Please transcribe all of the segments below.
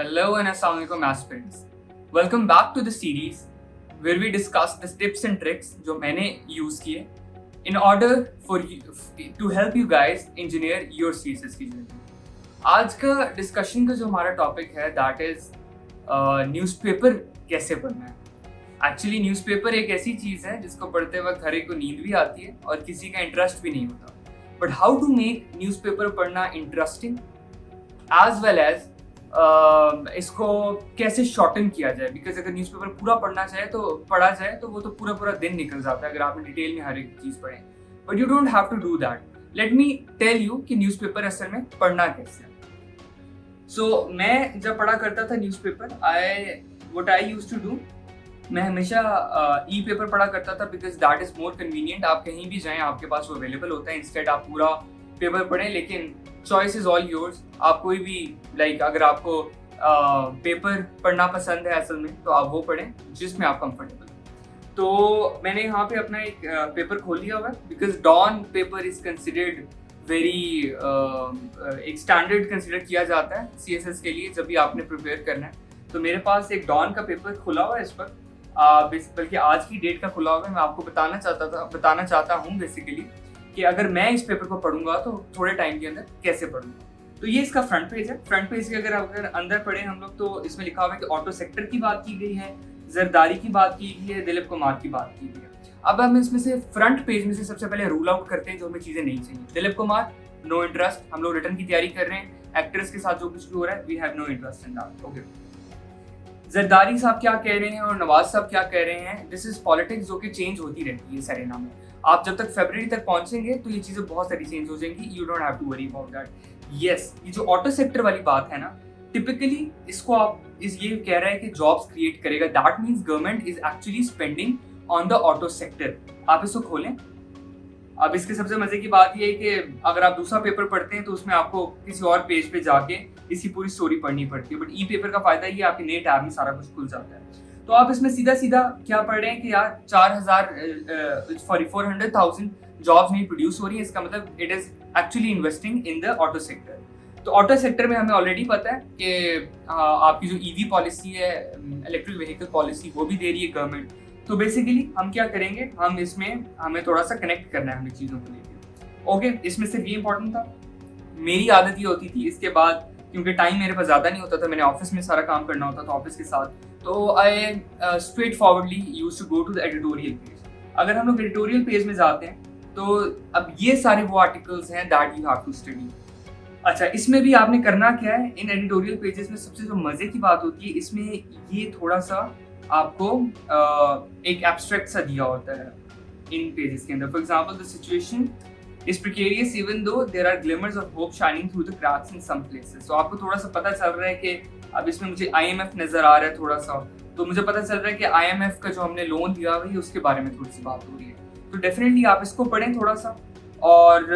Hello and Assalamualaikum aspirants. Welcome back to the series where we discuss the tips and tricks जो मैंने use किए in order for you to help you guys engineer your CSS की journey. आज का discussion का जो हमारा topic है that is न्यूज़पेपर कैसे पढ़ना है. एक्चुअली न्यूज़पेपर एक ऐसी चीज़ है जिसको पढ़ते वक्त हर एक को नींद भी आती है और किसी का इंटरेस्ट भी नहीं होता. But how to make newspaper पढ़ना इंटरेस्टिंग एज वेल एज इसको कैसे शॉर्टन किया जाए. बिकॉज अगर न्यूज़पेपर पूरा पढ़ा जाए तो वो तो पूरा पूरा दिन निकल जाता है अगर आपने डिटेल में हर एक चीज़ पढ़े. But you don't have to do that. Let me tell you कि न्यूज़पेपर असल में पढ़ना कैसे. सो मैं जब पढ़ा करता था newspaper what I used to do, मैं हमेशा ई पेपर पढ़ा करता था because that is more convenient. आप कहीं भी जाएं आपके पास वो अवेलेबल होता है. इंस्टेड आप पूरा पेपर पढ़ें, लेकिन चॉइस इज ऑल योर्स. आप कोई भी अगर आपको पेपर पढ़ना पसंद है असल में तो आप वो पढ़ें जिसमें आप कंफर्टेबल. तो मैंने यहाँ पे अपना एक पेपर खोल लिया हुआ है because Dawn paper is considered very एक स्टैंडर्ड कंसिडर किया जाता है CSS के लिए जब भी आपने प्रिपेयर करना है. तो मेरे पास एक डॉन का पेपर खुला हुआ है इस पर, बल्कि आज की डेट का खुला हुआ है. मैं आपको बताना चाहता हूँ बेसिकली कि अगर मैं इस पेपर को पढ़ूंगा तो थोड़े टाइम के अंदर कैसे पढ़ूंगा. तो ये इसका फ्रंट पेज है. फ्रंट पेज के अगर अंदर पढ़े हम लोग तो इसमें लिखा हुआ है कि ऑटो सेक्टर की बात की गई है, जरदारी की बात की गई है, दिलीप कुमार की बात की गई है. अब हम इसमें से फ्रंट पेज में से सबसे पहले रूल आउट करते हैं जो हमें चीजें नहीं चाहिए. Dilip Kumar, no interest. हम लोग रिटर्न की तैयारी कर रहे हैं, एक्टर्स के साथ जो कुछ भी हो रहा है we have no interest in that. Okay. Zardari साहब क्या कह रहे हैं और नवाज साहब क्या कह रहे हैं, दिस इज पॉलिटिक्स जो कि चेंज होती रहती है सरेना में. आप जब तक फरवरी तक पहुंचेंगे तो ये चीजें बहुत सारी चेंज हो जाएंगी. You don't have to worry about that. Yes, ये जो ऑटो सेक्टर वाली बात है ना, टिपिकली इसको आप ये कह रहा है कि जॉब्स क्रिएट करेगा. That means government is actually spending on the auto sector. आप इसको खोलें. अब इसके सबसे मजे की बात ये है कि अगर आप दूसरा पेपर पढ़ते हैं तो उसमें आपको किसी और पेज पे जाके इसकी पूरी स्टोरी पढ़नी पड़ती है. बट ई पेपर का फायदा ये आपके नए टैब में सारा कुछ खुल जाता है. तो आप इसमें सीधा सीधा क्या पढ़ रहे हैं कि यार 400,000 जॉब्स नहीं प्रोड्यूस हो रही है. इसका मतलब it is actually investing in the auto sector. तो ऑटो सेक्टर में हमें ऑलरेडी पता है कि आपकी जो EV पॉलिसी है, इलेक्ट्रिक व्हीकल पॉलिसी, वो भी दे रही है गवर्नमेंट. तो बेसिकली हम क्या करेंगे, हम इसमें हमें थोड़ा सा कनेक्ट करना है हमें चीज़ों को लेकर. ओके, इसमें सिर्फ ये इंपॉर्टेंट था. मेरी आदत ये होती थी इसके बाद, क्योंकि टाइम मेरे पास ज़्यादा नहीं होता था, मैंने ऑफिस में सारा काम करना होता था ऑफिस के साथ, तो I straightforwardly use to go to the editorial page. अगर हम लोग एडिटोरियल पेज में जाते हैं तो अब ये सारे वो आर्टिकल्स हैं that you have to study. अच्छा, इसमें भी आपने करना क्या है, इन एडिटोरियल पेजेस में सबसे जो मजे की बात होती है, इसमें ये थोड़ा सा आपको एक एब्स्ट्रैक्ट सा दिया होता है इन पेजेस के अंदर. For example, the situation is precarious even though there are glimmers of hope shining through the cracks in some places. तो आपको थोड़ा सा पता चल रहा है कि अब इसमें मुझे IMF नजर आ रहा है थोड़ा सा, तो मुझे पता चल रहा है कि IMF का जो हमने लोन दिया हुआ है उसके बारे में थोड़ी सी बात हो रही है. तो डेफिनेटली आप इसको पढ़ें थोड़ा सा. और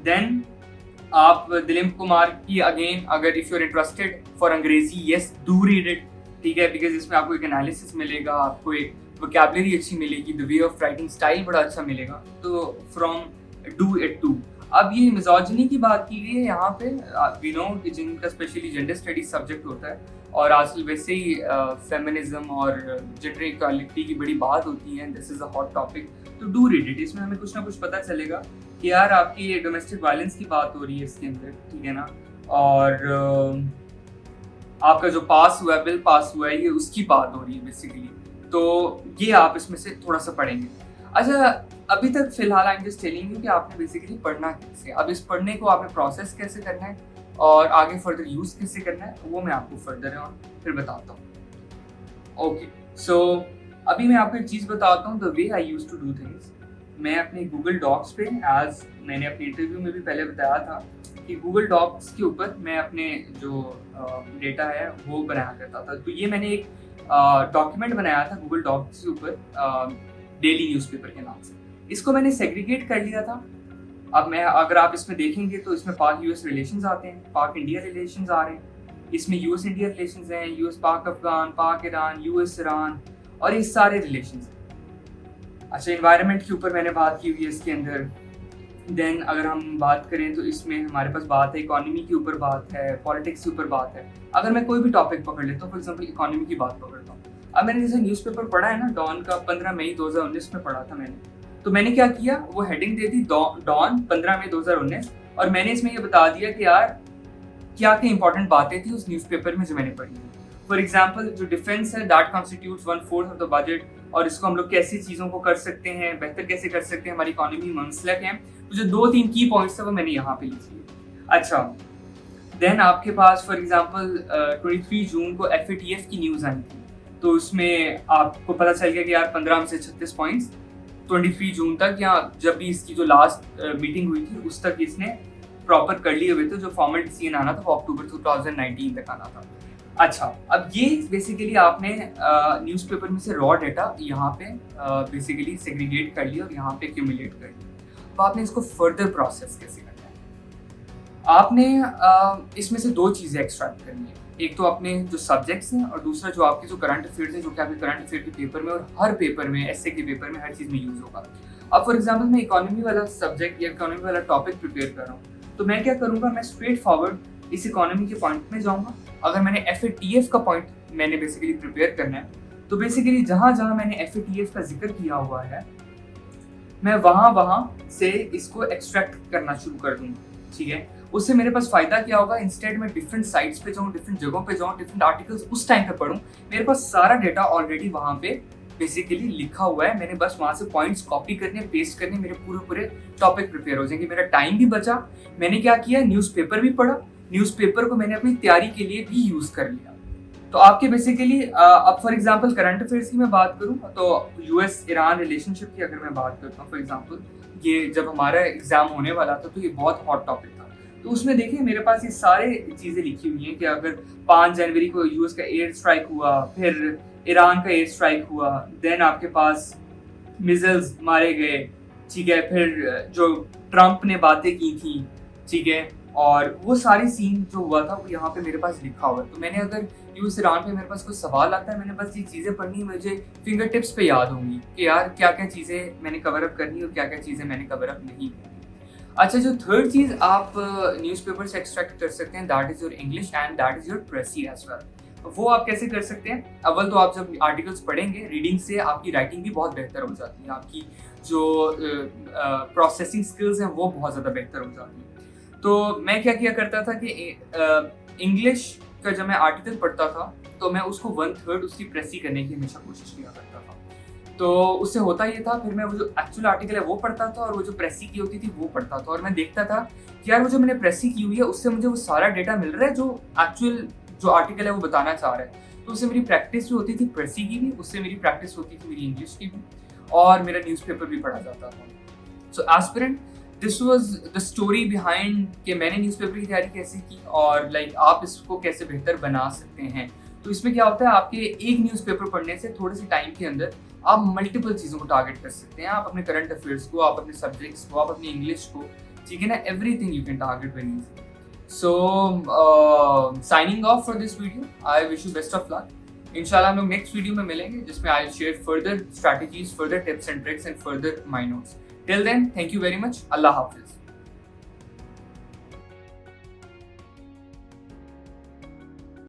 देन आप दिलीप कुमार की अगेन, अगर if you are interested for Angrezi, yes do read it. ठीक है, बिकॉज इसमें आपको एक एनालिसिस मिलेगा, आपको एक वोकैबुलरी अच्छी मिलेगी, the way of writing style बड़ा अच्छा मिलेगा. तो फ्रॉम डू इट टू. अब ये मिज़ोजिनी की बात की गई है यहाँ पे. वी नो कि जिनका स्पेशली जेंडर स्टडीज सब्जेक्ट होता है और आजकल वैसे ही फेमिनिज्म और जेंडर इक्वालिटी की बड़ी बात होती है. This is a hot topic, तो डू रीड इट. इसमें हमें कुछ ना कुछ पता चलेगा कि यार आपकी डोमेस्टिक वायलेंस की बात हो रही है इसके अंदर, ठीक है ना, और आपका जो बिल पास हुआ है ये उसकी बात हो रही है बेसिकली. तो ये आप इसमें से थोड़ा सा पढ़ेंगे. अच्छा, अभी तक फिलहाल I am just telling you कि आपने बेसिकली पढ़ना कैसे. अब इस पढ़ने को आपने प्रोसेस कैसे करना है और आगे फर्दर यूज कैसे करना है वो मैं आपको फर्दर और फिर बताता हूँ. ओके, सो अभी मैं आपको एक चीज़ बताता हूँ, the way I use to do things. मैं अपने गूगल डॉक्स पे, एज मैंने अपने इंटरव्यू में भी पहले बताया था कि गूगल डॉक्स के ऊपर मैं अपने जो डेटा है वो बनाया करता था. तो ये मैंने एक डॉक्यूमेंट बनाया था गूगल डॉक्स के ऊपर डेली न्यूज़पेपर के नाम से. इसको मैंने सेग्रीगेट कर लिया था. अब अगर आप इसमें देखेंगे तो इसमें पाक US रिलेशंस आते हैं, पाक इंडिया रिलेशंस आ रहे हैं, इसमें US इंडिया रिलेशंस हैं, US पाक अफगान, पाक ईरान, US ईरान, और ये सारे रिलेशंस हैं. अच्छा, एनवायरनमेंट के ऊपर मैंने बात की हुई है इसके अंदर. देन अगर हम बात करें तो इसमें हमारे पास बात है इकोनॉमी के ऊपर, बात है पॉलिटिक्स के ऊपर, बात है अगर मैं कोई भी टॉपिक पकड़ लेता हूँ, फॉर एग्जांपल इकोनॉमी की बात पकड़ता हूँ। अब मैंने जैसे न्यूज़पेपर पढ़ा है ना, डॉन का 15 मई 2019 में पढ़ा था मैंने, तो मैंने क्या किया, वो हेडिंग दे दी डॉन 15 मई 2019, और मैंने इसमें ये बता दिया कि यार क्या क्या इंपॉर्टेंट बातें थी उस न्यूज़पेपर में जो मैंने पढ़ी। फॉर एग्जाम्पल जो डिफेंस है, that constitutes 1/4 of the budget, और इसको हम लोग कैसी चीज़ों को कर सकते हैं, बेहतर कैसे कर सकते हैं, हमारी इकोनॉमी मंसलक है। तो जो 2-3 की पॉइंट्स है वो मैंने यहाँ पे लिखी है। अच्छा, देन आपके पास फॉर एग्जांपल 23 जून को FATF की न्यूज़ आई थी, तो उसमें आपको पता चल गया कि यार 15 में से 36 पॉइंट्स 23 जून तक, या जब भी इसकी जो लास्ट मीटिंग हुई थी उस तक इसने प्रॉपर कर लिए हुए थे। जो फॉर्मल डिसीजन आना था वो अक्टूबर 2019 तक आना था। अच्छा, अब ये बेसिकली आपने न्यूज़पेपर में से रॉ डेटा यहाँ पे बेसिकली सेग्रीगेट कर लिया और यहाँ पे एक्यूमुलेट कर लिया। अब आपने इसको फर्दर प्रोसेस कैसे करना है, आपने इसमें से 2 चीज़ें एक्सट्रैक्ट करनी है। एक तो अपने जो सब्जेक्ट्स हैं, और दूसरा जो आपके जो करंट अफेयर्स हैं, जो कि आपके करंट अफेयर के पेपर में और हर पेपर में, एसए के पेपर में, हर चीज़ में यूज़ होगा। अब फॉर एग्जाम्पल मैं इकोनॉमी वाला सब्जेक्ट या इकोनॉमी वाला टॉपिक प्रिपेयर कर रहा हूँ, तो मैं क्या करूँगा, मैं स्ट्रेट फॉरवर्ड इस इकोनॉमी के पॉइंट में जाऊँगा। अगर मैंने FATF का पॉइंट मैंने बेसिकली प्रिपेयर करना है, तो बेसिकली जहाँ जहाँ मैंने FATF का जिक्र किया हुआ है, मैं वहाँ से इसको एक्सट्रैक्ट करना शुरू कर दूँगा। ठीक है, उससे मेरे पास फायदा क्या होगा, इंस्टेड में डिफरेंट साइट्स पे जाऊँ, डिफरेंट जगहों पे जाऊँ, डिफरेंट आर्टिकल्स उस टाइम पे पढूं, मेरे पास सारा डेटा ऑलरेडी वहाँ पे बेसिकली लिखा हुआ है। मैंने बस वहाँ से पॉइंट्स कॉपी करने, पेस्ट करने, मेरे पूरे टॉपिक प्रिपेयर हो जाएंगे, मेरा टाइम भी बचा। मैंने क्या किया, न्यूज़पेपर भी पढ़ा, न्यूज़पेपर को मैंने अपनी तैयारी के लिए भी यूज कर लिया। तो आपके बेसिकली अब फॉर एग्जांपल करंट अफेयर्स की मैं बात करूं, तो US ईरान रिलेशनशिप की अगर मैं बात करता हूं, फॉर एग्जांपल ये जब हमारा एग्जाम होने वाला था तो ये बहुत हॉट टॉपिक था। तो उसमें देखिए मेरे पास ये सारे चीज़ें लिखी हुई हैं कि अगर 5 जनवरी को US का एयर स्ट्राइक हुआ, फिर ईरान का एयर स्ट्राइक हुआ, देन आपके पास मिसाइल्स मारे गए, ठीक है, फिर जो ट्रंप ने बातें की थी, ठीक है, और वो सारी सीन जो हुआ था वो यहाँ पे मेरे पास लिखा हुआ है। तो मैंने अगर US ईरान पे मेरे पास कोई सवाल आता है, मैंने बस ये चीज़ें पढ़नी, मुझे फिंगर टिप्स पे याद होंगी कि यार क्या क्या चीज़ें मैंने कवर अप करनी और क्या क्या चीज़ें मैंने कवर अप नहीं करनी। अच्छा, जो थर्ड चीज़ आप न्यूज़पेपर से एक्सट्रैक्ट कर सकते हैं, that is your English and that is your precis as well. वो आप कैसे कर सकते हैं, अव्वल तो आप जब आर्टिकल्स पढ़ेंगे, रीडिंग से आपकी राइटिंग भी बहुत बेहतर हो जाती है, आपकी जो प्रोसेसिंग स्किल्स हैं वो बहुत ज़्यादा बेहतर हो जाती है। तो मैं क्या किया करता था कि इंग्लिश का जब मैं आर्टिकल पढ़ता था तो मैं उसको 1/3 उसकी प्रेसी करने की हमेशा कोशिश किया करता था। तो उससे होता ये था, फिर मैं वो जो एक्चुअल आर्टिकल है वो पढ़ता था और वो जो प्रेसी की होती थी वो पढ़ता था, और मैं देखता था कि यार वो जो मैंने प्रेसी की हुई है उससे मुझे वो सारा डेटा मिल रहा है जो एक्चुअल जो आर्टिकल है वो बताना चाह रहा है। तो उससे मेरी प्रैक्टिस जो होती थी प्रेसी की भी, उससे मेरी प्रैक्टिस होती थी मेरी इंग्लिश की भी, और मेरा न्यूज़पेपर भी पढ़ा जाता था। So aspirant, this was the story behind कि मैंने न्यूज़पेपर की तैयारी कैसे की और लाइक आप इसको कैसे बेहतर बना सकते हैं। तो इसमें क्या होता है, आपके एक न्यूज़पेपर पढ़ने से थोड़े से टाइम के अंदर आप मल्टीपल चीज़ों को टारगेट कर सकते हैं। आप अपने करंट अफेयर्स को, आप अपने सब्जेक्ट्स को, आप अपनी इंग्लिश को, ठीक है ना, everything you can target very easily. So signing off for this video, I wish you best of luck. इंशाल्लाह हम लोग नेक्स्ट वीडियो में मिलेंगे जिसमें I share further strategies, further tips and tricks and further my notes. Till then, thank you very much. अल्लाह हाफिज।